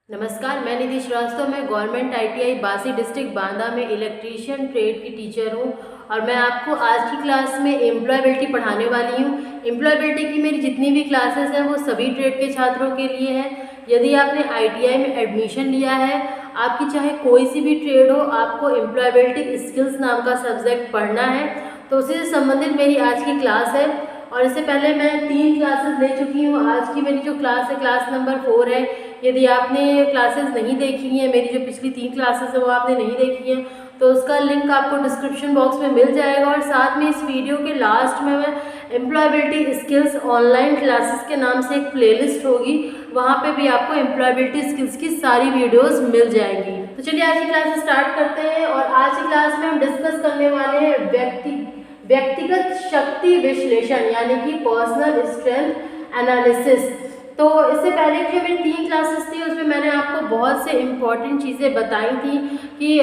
नमस्कार, मैं निधि श्रीवास्तव। मैं गवर्नमेंट ITI बासी डिस्ट्रिक्ट बांदा में इलेक्ट्रीशियन ट्रेड की टीचर हूँ और मैं आपको आज की क्लास में एम्प्लॉयबिलिटी पढ़ाने वाली हूँ। एम्प्लॉयबिलिटी की मेरी जितनी भी क्लासेस हैं वो सभी ट्रेड के छात्रों के लिए हैं। यदि आपने ITI में एडमिशन लिया है, आपकी चाहे कोई सी भी ट्रेड हो, आपको एम्प्लॉयबिलिटी स्किल्स नाम का सब्जेक्ट पढ़ना है, तो उसी से संबंधित मेरी आज की क्लास है। और इससे पहले मैं 3 क्लासेस ले चुकी हूँ। आज की मेरी जो क्लास है क्लास नंबर 4 है। यदि आपने क्लासेस नहीं देखी हैं, मेरी जो पिछली 3 क्लासेस है वो आपने नहीं देखी हैं, तो उसका लिंक आपको डिस्क्रिप्शन बॉक्स में मिल जाएगा। और साथ में इस वीडियो के लास्ट में मैं एम्प्लॉयबिलिटी स्किल्स ऑनलाइन क्लासेस के नाम से एक प्लेलिस्ट होगी, वहाँ पे भी आपको एम्प्लॉयबिलिटी स्किल्स की सारी वीडियोस मिल जाएंगी। तो चलिए आज की क्लास स्टार्ट करते हैं। और आज की क्लास में हम डिस्कस करने वाले हैं व्यक्तिगत शक्ति विश्लेषण, यानी कि पर्सनल स्ट्रेंथ एनालिसिस। तो इससे पहले की जो मेरी 3 क्लासेस थी उसमें मैंने आपको बहुत से इम्पॉर्टेंट चीज़ें बताई थी कि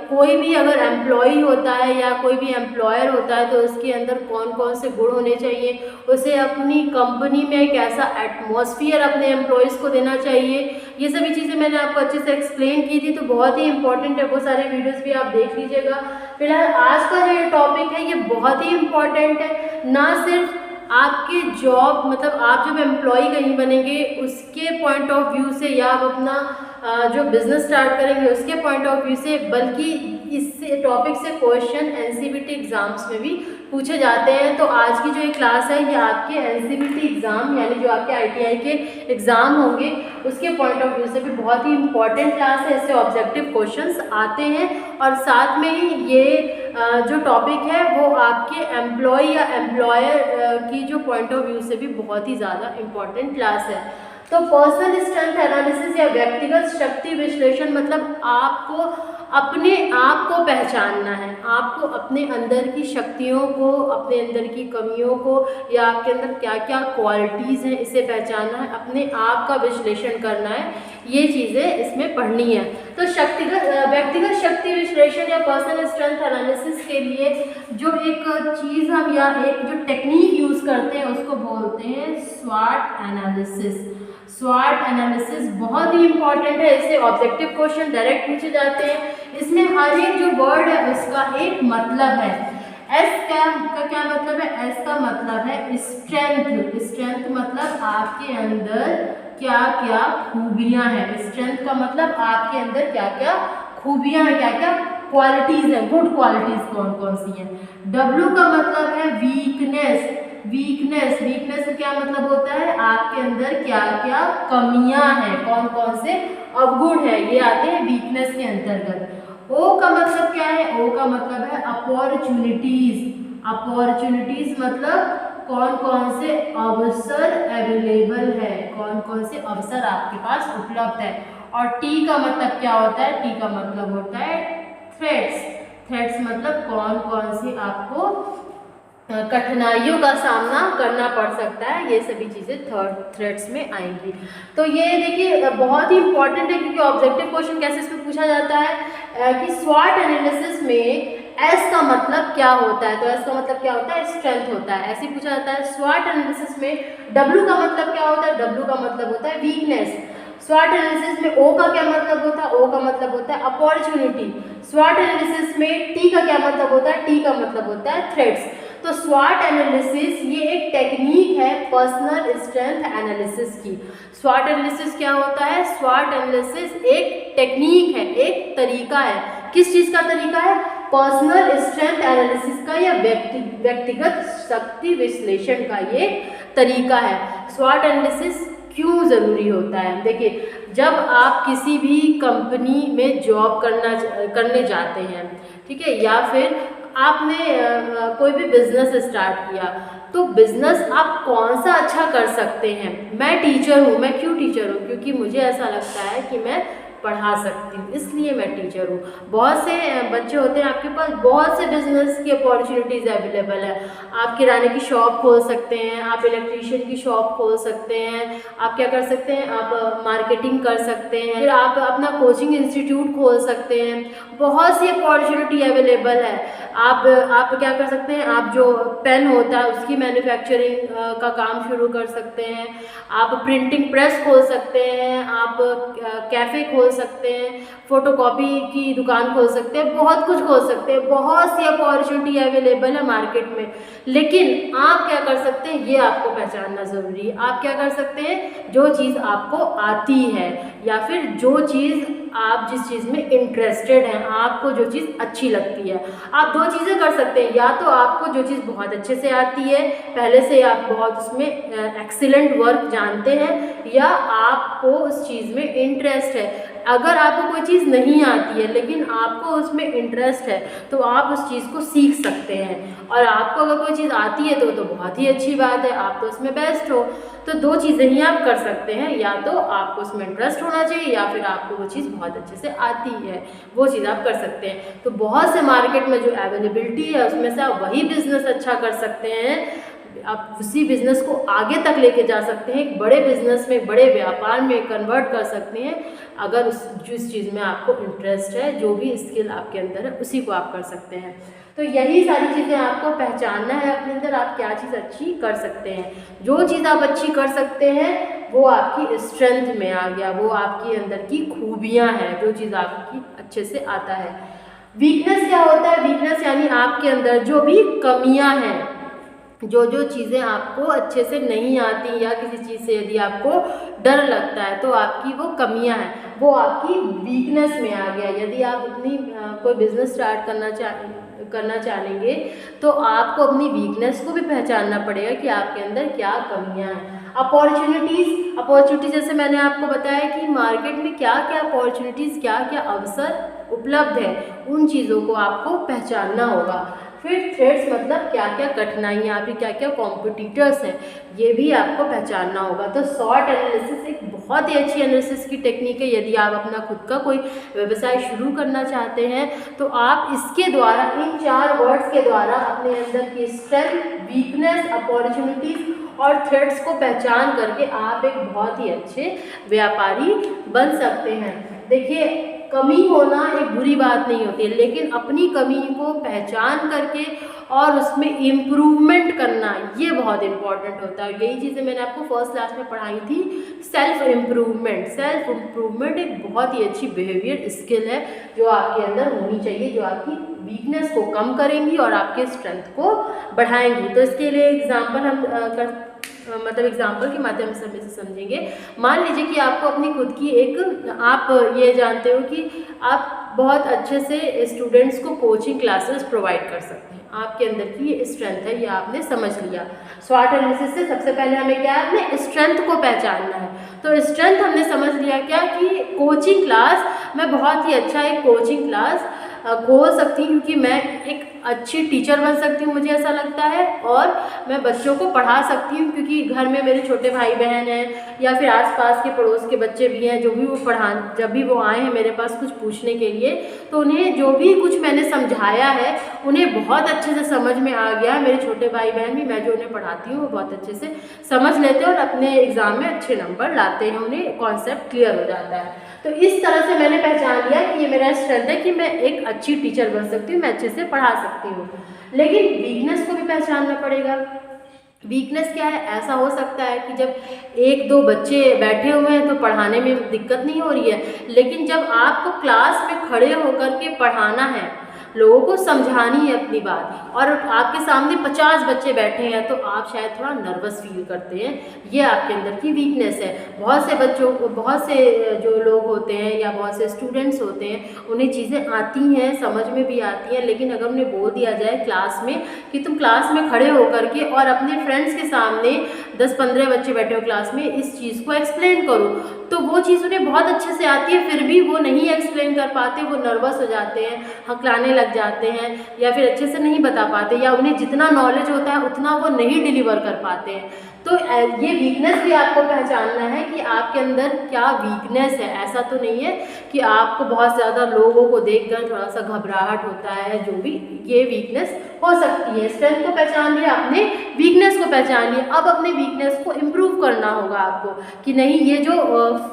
कोई भी अगर एम्प्लॉय होता है या कोई भी एम्प्लॉयर होता है तो उसके अंदर कौन कौन से गुण होने चाहिए, उसे अपनी कंपनी में कैसा एटमॉस्फेयर अपने एम्प्लॉयज़ को देना चाहिए, ये सभी चीज़ें मैंने आपको अच्छे से एक्सप्लेन की थी। तो बहुत ही इंपॉर्टेंट है, वो सारे वीडियोज़ भी आप देख लीजिएगा। फिलहाल आज का जो टॉपिक है ये बहुत ही इम्पॉर्टेंट है, ना सिर्फ आपके जॉब मतलब आप जब एम्प्लॉय कहीं बनेंगे उसके पॉइंट ऑफ व्यू से, या आप अपना जो बिजनेस स्टार्ट करेंगे उसके पॉइंट ऑफ व्यू से, बल्कि इससे टॉपिक से क्वेश्चन NCVT एग्जाम्स में भी पूछे जाते हैं। तो आज की जो ये क्लास है ये आपके NCVT एग्ज़ाम यानी जो आपके ITI के एग्ज़ाम होंगे उसके पॉइंट ऑफ व्यू से भी बहुत ही इम्पॉर्टेंट क्लास है। इससे ऑब्जेक्टिव क्वेश्चंस आते हैं और साथ में ही ये जो टॉपिक है वो आपके एम्प्लॉय या एम्प्लॉयर की जो पॉइंट ऑफ व्यू से भी बहुत ही ज़्यादा इम्पॉर्टेंट क्लास है। तो पर्सनल स्ट्रेंथ एनालिसिस या व्यक्तिगत शक्ति विश्लेषण मतलब आपको अपने आप को पहचानना है, आपको अपने अंदर की शक्तियों को, अपने अंदर की कमियों को, या आपके अंदर क्या क्या क्वालिटीज़ हैं इसे पहचानना है, अपने आप का विश्लेषण करना है, ये चीज़ें इसमें पढ़नी है। तो व्यक्तिगत शक्ति विश्लेषण या पर्सनल स्ट्रेंथ एनालिसिस के लिए जो एक चीज़ हम या एक जो टेक्निक यूज़ करते हैं उसको बोलते हैं स्वॉट एनालिसिस। स्वॉट एनालिसिस बहुत ही इंपॉर्टेंट है, इससे ऑब्जेक्टिव क्वेश्चन डायरेक्ट पूछे जाते हैं। इसमें हर एक जो वर्ड है उसका एक मतलब है। एस का क्या मतलब है? एस का मतलब है स्ट्रेंथ। स्ट्रेंथ मतलब आपके अंदर क्या क्या खूबियां हैं। स्ट्रेंथ का मतलब आपके अंदर क्या क्या खूबियां हैं, क्या क्या क्वालिटीज हैं, गुड क्वालिटीज कौन कौन सी हैं। डब्ल्यू का मतलब है वीकनेस। वीकनेस का क्या मतलब होता है? आपके अंदर क्या क्या कमियां हैं, कौन कौन से अवगुण है, ये आते हैं वीकनेस के अंतर्गत। ओ का मतलब क्या है? ओ का मतलब है अपॉर्चुनिटीज। अपॉर्चुनिटीज मतलब कौन कौन से अवसर अवेलेबल है, कौन कौन से अवसर आपके पास उपलब्ध है। और टी का मतलब क्या होता है? टी का मतलब होता है थ्रेट्स। थ्रेट्स मतलब कौन कौन सी आपको कठिनाइयों का सामना करना पड़ सकता है, ये सभी चीज़ें थर्ड थ्रेड्स में आएंगी। तो ये देखिए बहुत ही इंपॉर्टेंट है, क्योंकि ऑब्जेक्टिव क्वेश्चन कैसे इसमें पूछा जाता है कि स्वॉट एनालिसिस में एस का मतलब क्या होता है। तो एस का मतलब क्या होता है? स्ट्रेंथ होता है, ऐसे पूछा जाता है। स्वॉट एनालिसिस में डब्ल्यू का मतलब क्या होता है? डब्ल्यू का मतलब होता है वीकनेस। स्वॉट एनालिसिस में ओ का क्या मतलब होता है? ओ का मतलब होता है अपॉर्चुनिटी। स्वॉट एनालिसिस में टी का क्या मतलब होता है? टी का मतलब होता है थ्रेट्स। तो स्वॉट एनालिसिस ये एक टेक्निक है पर्सनल स्ट्रेंथ एनालिसिस की। स्वॉट एनालिसिस क्या होता है? स्वॉट एनालिसिस एक टेक्निक है, एक तरीका है। किस चीज़ का तरीका है? पर्सनल स्ट्रेंथ एनालिसिस का या व्यक्तिगत शक्ति विश्लेषण का ये तरीका है। स्वॉट एनालिसिस क्यों ज़रूरी होता है? देखिए, जब आप किसी भी कंपनी में जॉब करने जाते हैं, ठीक है, या फिर आपने कोई भी बिजनेस स्टार्ट किया, तो बिजनेस आप कौन सा अच्छा कर सकते हैं। मैं टीचर हूँ, मैं क्यों टीचर हूँ? क्योंकि मुझे ऐसा लगता है कि मैं पढ़ा सकती हूँ, इसलिए मैं टीचर हूँ। बहुत से बच्चे होते हैं आपके पास, बहुत से बिजनेस की अपॉर्चुनिटीज़ अवेलेबल है। आप किराने की शॉप खोल सकते हैं, आप इलेक्ट्रीशियन की शॉप खोल सकते हैं, आप क्या कर सकते हैं, आप मार्केटिंग कर सकते हैं, फिर आप अपना कोचिंग इंस्टीट्यूट खोल सकते हैं। बहुत सी अपॉर्चुनिटी अवेलेबल है। आप क्या कर सकते हैं, आप जो पेन होता है उसकी मैन्युफैक्चरिंग का काम शुरू कर सकते हैं, आप प्रिंटिंग प्रेस खोल सकते हैं, आप कैफ़े खोल सकते हैं, फ़ोटोकॉपी की दुकान खोल सकते हैं, बहुत कुछ खोल सकते हैं। बहुत सी अपॉर्चुनिटी अवेलेबल है मार्केट में। लेकिन आप क्या कर सकते हैं, ये आपको पहचानना ज़रूरी है। आप क्या कर सकते हैं, जो चीज़ आपको आती है या फिर जो चीज़ आप जिस चीज़ में इंटरेस्टेड हैं, आपको जो चीज़ अच्छी लगती है, आप दो चीज़ें कर सकते हैं। या तो आपको जो चीज़ बहुत अच्छे से आती है, पहले से आप बहुत उसमें एक्सीलेंट वर्क जानते हैं, या आपको उस चीज़ में इंटरेस्ट है। अगर आपको कोई चीज़ नहीं आती है लेकिन आपको उसमें इंटरेस्ट है, तो आप उस चीज़ को सीख सकते हैं। और आपको अगर कोई चीज़ आती है तो बहुत ही अच्छी बात है, आप तो उसमें बेस्ट हो। तो दो चीज़ें ही आप कर सकते हैं, या तो आपको उसमें इंटरेस्ट होना चाहिए या फिर आपको वो चीज़ बहुत अच्छे से आती है, वो चीज़ आप कर सकते हैं। तो बहुत से मार्केट में जो अवेलेबिलिटी है उसमें से आप वही बिज़नेस अच्छा कर सकते हैं। आप उसी बिज़नेस को आगे तक लेके जा सकते हैं, एक बड़े बिज़नेस में, बड़े व्यापार में कन्वर्ट कर सकते हैं। अगर जिस चीज़ में आपको इंटरेस्ट है, जो भी स्किल आपके अंदर है, उसी को आप कर सकते हैं। तो यही सारी चीज़ें आपको पहचानना है अपने अंदर, आप क्या चीज़ अच्छी कर सकते हैं। जो चीज़ आप अच्छी कर सकते हैं वो आपकी स्ट्रेंथ में आ गया, वो आपके अंदर की खूबियाँ हैं, जो चीज़ आपकी अच्छे से आता है। वीकनेस क्या होता है, वीकनेस यानी आपके अंदर जो भी कमियाँ हैं, जो चीज़ें आपको अच्छे से नहीं आती, या किसी चीज़ से यदि आपको डर लगता है तो आपकी वो कमियां हैं, वो आपकी वीकनेस में आ गया। यदि आप अपनी कोई बिजनेस स्टार्ट करना चाहेंगे तो आपको अपनी वीकनेस को भी पहचानना पड़ेगा कि आपके अंदर क्या कमियां हैं। अपॉर्चुनिटीज़ जैसे मैंने आपको बताया कि मार्केट में क्या क्या अपॉर्चुनिटीज़, क्या क्या अवसर उपलब्ध है, उन चीज़ों को आपको पहचानना होगा। फिर थ्रेड्स मतलब क्या क्या कठिनाइयाँ, फिर क्या क्या कॉम्पिटिटर्स हैं, ये भी आपको पहचानना होगा। तो शॉर्ट एनालिसिस एक बहुत ही अच्छी एनालिसिस की टेक्निक है। यदि आप अपना खुद का कोई व्यवसाय शुरू करना चाहते हैं तो आप इसके द्वारा, इन 4 वर्ड्स के द्वारा अपने अंदर की स्ट्रेंथ, वीकनेस, अपॉर्चुनिटीज़ और थ्रेड्स को पहचान करके आप एक बहुत ही अच्छे व्यापारी बन सकते हैं। देखिए, कमी होना एक बुरी बात नहीं होती है, लेकिन अपनी कमी को पहचान करके और उसमें इम्प्रूवमेंट करना, ये बहुत इम्पॉर्टेंट होता है। यही चीज़ें मैंने आपको फर्स्ट क्लास में पढ़ाई थी। सेल्फ इम्प्रूवमेंट एक बहुत ही अच्छी बिहेवियर स्किल है जो आपके अंदर होनी चाहिए, जो आपकी वीकनेस को कम करेंगी और आपके स्ट्रेंथ को बढ़ाएंगी। तो इसके लिए एग्जाम्पल हम एग्जाम्पल के माध्यम से हम इसे समझेंगे। मान लीजिए कि आपको अपनी खुद की आप ये जानते हो कि आप बहुत अच्छे से स्टूडेंट्स को कोचिंग क्लासेस प्रोवाइड कर सकते हैं, आपके अंदर की ये स्ट्रेंथ है, ये आपने समझ लिया। स्वॉट एनालिसिस से सबसे पहले हमें क्या है, अपने स्ट्रेंथ को पहचानना है। तो स्ट्रेंथ हमने समझ लिया क्या कि कोचिंग क्लास, मैं बहुत ही अच्छा एक कोचिंग क्लास खोल सकती हूँ क्योंकि मैं एक अच्छी टीचर बन सकती हूँ, मुझे ऐसा लगता है, और मैं बच्चों को पढ़ा सकती हूँ क्योंकि घर में मेरे छोटे भाई बहन हैं या फिर आसपास के पड़ोस के बच्चे भी हैं, जब भी वो आए हैं मेरे पास कुछ पूछने के लिए, तो उन्हें जो भी कुछ मैंने समझाया है उन्हें बहुत अच्छे से समझ में आ गया। मेरे छोटे भाई बहन भी, मैं जो उन्हें पढ़ाती हूँ वो बहुत अच्छे से समझ लेते हैं और अपने एग्ज़ाम में अच्छे नंबर लाते हैं, उन्हें कॉन्सेप्ट क्लियर हो जाता है। तो इस तरह से मैंने पहचान लिया कि ये मेरा स्ट्रेंथ है कि मैं एक अच्छी टीचर बन सकती हूँ, मैं अच्छे से पढ़ा सकती हूँ। लेकिन वीकनेस को भी पहचानना पड़ेगा। वीकनेस क्या है, ऐसा हो सकता है कि जब 1-2 बच्चे बैठे हुए हैं तो पढ़ाने में दिक्कत नहीं हो रही है, लेकिन जब आपको क्लास में खड़े होकर के पढ़ाना है, लोगों को समझानी है अपनी बात, और आपके सामने 50 बच्चे बैठे हैं तो आप शायद थोड़ा नर्वस फील करते हैं, ये आपके अंदर की वीकनेस है। बहुत से जो लोग होते हैं या बहुत से स्टूडेंट्स होते हैं, उन्हें चीज़ें आती हैं, समझ में भी आती हैं, लेकिन अगर उन्हें बोल दिया जाए क्लास में कि तुम क्लास में खड़े होकर के और अपने फ्रेंड्स के सामने 10-15 बच्चे बैठे हो क्लास में, इस चीज़ को एक्सप्लेन करो, तो वो चीज़ उन्हें बहुत अच्छे से आती है, फिर भी वो नहीं एक्सप्लेन कर पाते, वो नर्वस हो जाते हैं, हकलाने लग जाते हैं, या फिर अच्छे से नहीं बता पाते, या उन्हें जितना नॉलेज होता है उतना वो नहीं डिलीवर कर पाते हैं। तो ये वीकनेस भी आपको पहचानना है कि आपके अंदर क्या वीकनेस है। ऐसा तो नहीं है कि आपको बहुत ज़्यादा लोगों को देखकर थोड़ा सा घबराहट होता है, जो भी ये वीकनेस हो सकती है। स्ट्रेंथ को पहचान लिया, अपने वीकनेस को पहचान लिया, अब अपने वीकनेस को इम्प्रूव करना होगा आपको कि नहीं, ये जो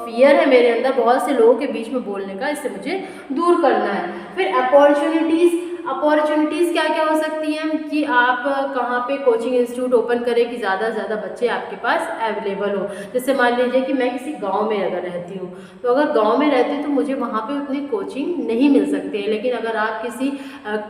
फियर है मेरे अंदर बहुत से लोगों के बीच में बोलने का, इससे मुझे दूर करना है। फिर अपॉर्चुनिटीज़ क्या क्या हो सकती हैं कि आप कहाँ पे कोचिंग इंस्टीट्यूट ओपन करें कि ज़्यादा से ज़्यादा बच्चे आपके पास अवेलेबल हो। जैसे मान लीजिए कि मैं किसी गांव में अगर रहती हूँ, तो अगर गांव में रहती हूँ तो मुझे वहाँ पे उतनी कोचिंग नहीं मिल सकती है, लेकिन अगर आप किसी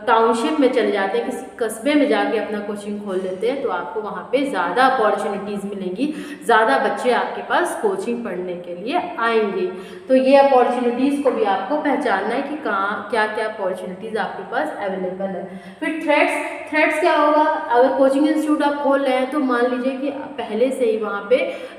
टाउनशिप में चले जाते हैं, किसी कस्बे में जाके अपना कोचिंग खोल लेते हैं, तो आपको वहाँ पर ज़्यादा अपॉर्चुनिटीज़ मिलेंगी, ज़्यादा बच्चे आपके पास कोचिंग पढ़ने के लिए आएंगे। तो ये अपॉर्चुनिटीज़ को भी आपको पहचानना है कि कहाँ क्या क्या अपॉर्चुनिटीज़ आपके पास अवेलेबल है। फिर थ्रेट्स क्या होगा, अगर कोचिंग इंस्टीट्यूट आप खोल रहे हैं तो मान लीजिए कि पहले से ही वहाँ पे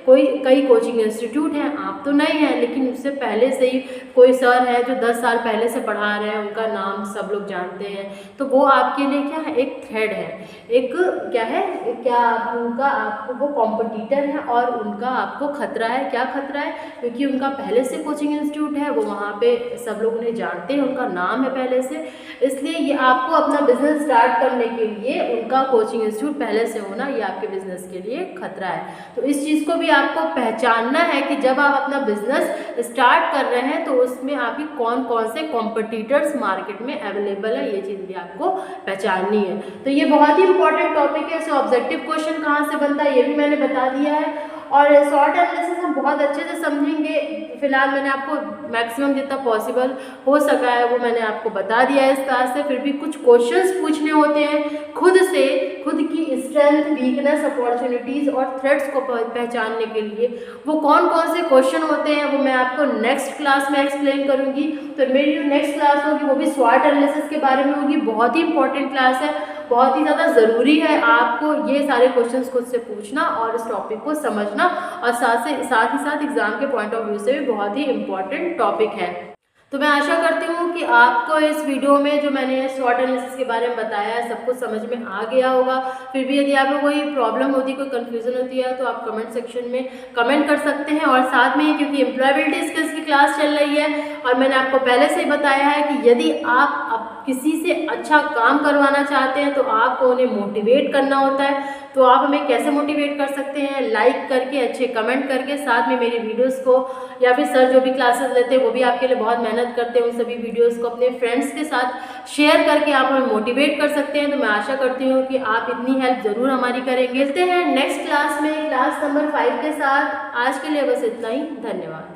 कई कोचिंग इंस्टीट्यूट हैं, आप तो नहीं हैं, लेकिन उससे पहले से ही कोई सर है जो 10 साल पहले से पढ़ा रहे हैं, उनका नाम सब लोग जानते हैं, तो वो आपके लिए क्या है, एक थ्रेड है, एक क्या है, क्या उनका आपको वो कॉम्पिटिटर है और उनका आपको खतरा है। क्या खतरा है? क्योंकि उनका पहले से कोचिंग इंस्टीट्यूट है, वो वहाँ पे सब लोग उन्हें जानते हैं, उनका नाम है पहले से, इसलिए ये आपको अपना बिजनेस स्टार्ट करने के लिए उनका कोचिंग इंस्टीट्यूट पहले से होना, ये आपके बिजनेस के लिए खतरा है। तो इस चीज़ को भी आपको पहचानना है कि जब आप अपना बिजनेस स्टार्ट कर रहे हैं तो उसमें आपकी कौन कौन से कॉम्पिटिटर्स मार्केट में अवेलेबल है, ये चीज़ भी आपको पहचाननी है। तो ये बहुत ही इंपॉर्टेंट टॉपिक है। सो ऑब्जेक्टिव क्वेश्चन कहाँ से बनता है ये भी मैंने बता दिया है, और शॉर्ट एनालिसिस हम बहुत अच्छे से समझेंगे। फिलहाल मैंने आपको मैक्सिमम जितना पॉसिबल हो सका है वो मैंने आपको बता दिया है इस क्लास से। फिर भी कुछ क्वेश्चंस पूछने होते हैं खुद से, खुद की स्ट्रेंथ, वीकनेस, अपॉर्चुनिटीज़ और थ्रेट्स को पहचानने के लिए। वो कौन कौन से क्वेश्चन होते हैं वो मैं आपको नेक्स्ट क्लास में एक्सप्लेन करूँगी। तो मेरी जो नेक्स्ट क्लास होगी वो भी स्वॉट एनालिसिस के बारे में होगी। बहुत ही इंपॉर्टेंट क्लास है, बहुत ही ज़्यादा ज़रूरी है आपको ये सारे क्वेश्चंस खुद से पूछना और इस टॉपिक को समझना, और साथ ही साथ एग्जाम के पॉइंट ऑफ व्यू से भी बहुत ही इम्पॉर्टेंट टॉपिक है। तो मैं आशा करती हूँ कि आपको इस वीडियो में जो मैंने स्वॉट एनालिसिस के बारे में बताया है सब कुछ समझ में आ गया होगा। फिर भी यदि आपको कोई प्रॉब्लम होती है, कोई कन्फ्यूज़न होती है, तो आप कमेंट सेक्शन में कमेंट कर सकते हैं। और साथ में ही क्योंकि एम्प्लॉयबिलिटी स्किल्स की क्लास चल रही है और मैंने आपको पहले से ही बताया है कि यदि आप किसी से अच्छा काम करवाना चाहते हैं तो आपको उन्हें मोटिवेट करना होता है। तो आप हमें कैसे मोटिवेट कर सकते हैं? लाइक करके, अच्छे कमेंट करके, साथ में मेरी वीडियोस को, या फिर सर जो भी क्लासेस लेते हैं वो भी आपके लिए बहुत मेहनत करते हैं, उन सभी वीडियोस को अपने फ्रेंड्स के साथ शेयर करके आप हमें मोटिवेट कर सकते हैं। तो मैं आशा करती हूँ कि आप इतनी हेल्प ज़रूर हमारी करेंगे। मिलते हैं नेक्स्ट क्लास में, क्लास नंबर 5 के साथ। आज के लिए बस इतना ही, धन्यवाद।